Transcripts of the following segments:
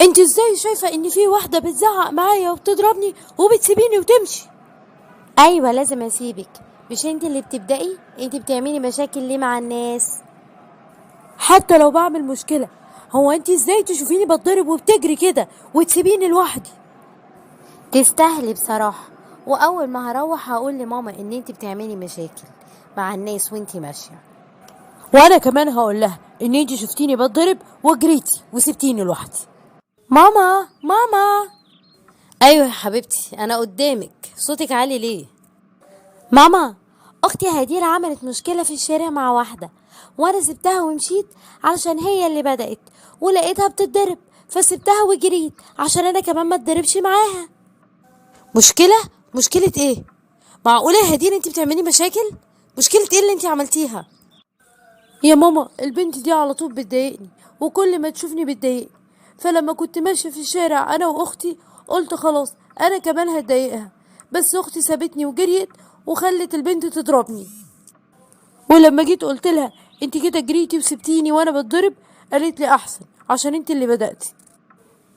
انت ازاي شايفة ان في واحدة بتزعق معايا وبتضربني وبتسيبيني وتمشي؟ ايوه لازم اسيبك، مش انت اللي بتبدأي؟ انت بتعملي مشاكل ليه مع الناس؟ حتى لو بعمل مشكلة، هو انت ازاي تشوفيني بتضرب وبتجري كده وتسيبيني لوحدي؟ تستاهلي بصراحة. واول ما هروح هقول لماما ان انت بتعملي مشاكل مع الناس وانت ماشية. وانا كمان هقول لها ان انت شفتيني بتضرب وجريتي وسبتيني لوحدي. ماما ماما. ايوه يا حبيبتي انا قدامك، صوتك عالي ليه؟ ماما، اختي هدير عملت مشكلة في الشارع مع واحدة، وانا سبتها ومشيت علشان هي اللي بدأت، ولقيتها بتتضرب فسبتها وجريت عشان انا كمان ما اتضربش معاها. مشكلة؟ مشكلة ايه؟ معقولة يا هدير انت بتعملي مشاكل؟ مشكلة ايه اللي انت عملتيها؟ يا ماما البنت دي على طول بتضايقني، وكل ما تشوفني بتضايقني، فلما كنت ماشية في الشارع انا واختي قلت خلاص انا كمان هتضايقها، بس اختي سابتني وجريت وخلت البنت تضربني. ولما جيت قلت لها انت كده جريتي وسبتيني وانا بتضرب، قالت لي احسن عشان انت اللي بدأتي.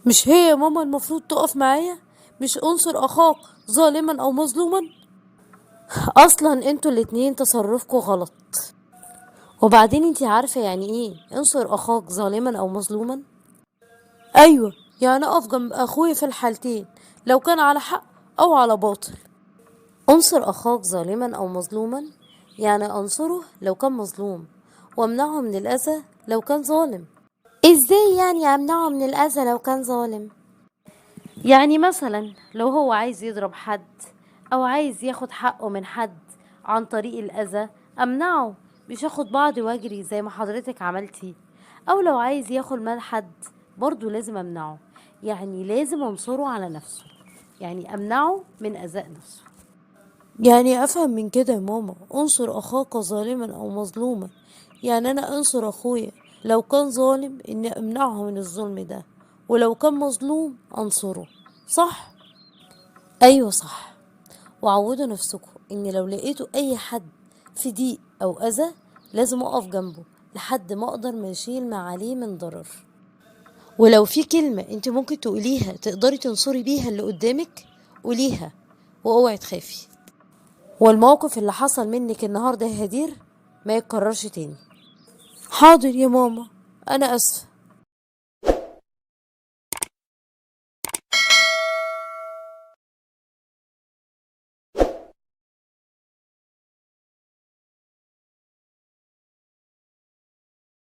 مش هي يا ماما المفروض تقف معايا؟ مش انصر اخاك ظالما او مظلوما؟ اصلا انتوا الاتنين تصرفكوا غلط. وبعدين انتي عارفة يعني ايه انصر اخاك ظالما او مظلوما؟ ايوه، يعني اقف جنب اخويا في الحالتين، لو كان على حق او على باطل. انصر اخاك ظالما او مظلوما يعني انصره لو كان مظلوم، وامنعه من الاذى لو كان ظالم. ازاي يعني امنعه من الاذى لو كان ظالم؟ يعني مثلا لو هو عايز يضرب حد او عايز ياخد حقه من حد عن طريق الاذى، امنعه، مش اخد بعض واجري زي ما حضرتك عملتي. او لو عايز ياخد مال حد برضو لازم امنعه، يعني لازم انصره على نفسه، يعني امنعه من اذى نفسه. يعني افهم من كده يا ماما انصر اخاك ظالما او مظلوما، يعني انا انصر اخويا لو كان ظالم اني امنعه من الظلم ده، ولو كان مظلوم انصره، صح؟ ايوه صح. وعودوا نفسكم ان لو لقيتوا اي حد في ضيق او اذى لازم اقف جنبه لحد ما اقدر ما اشيل ما عليه من ضرر. ولو في كلمة انت ممكن تقوليها تقدري تنصري بيها اللي قدامك قوليها، واوعي تخافي، والموقف اللي حصل منك النهاردة يا هدير ما يتكررش تاني. حاضر يا ماما، انا اسفة.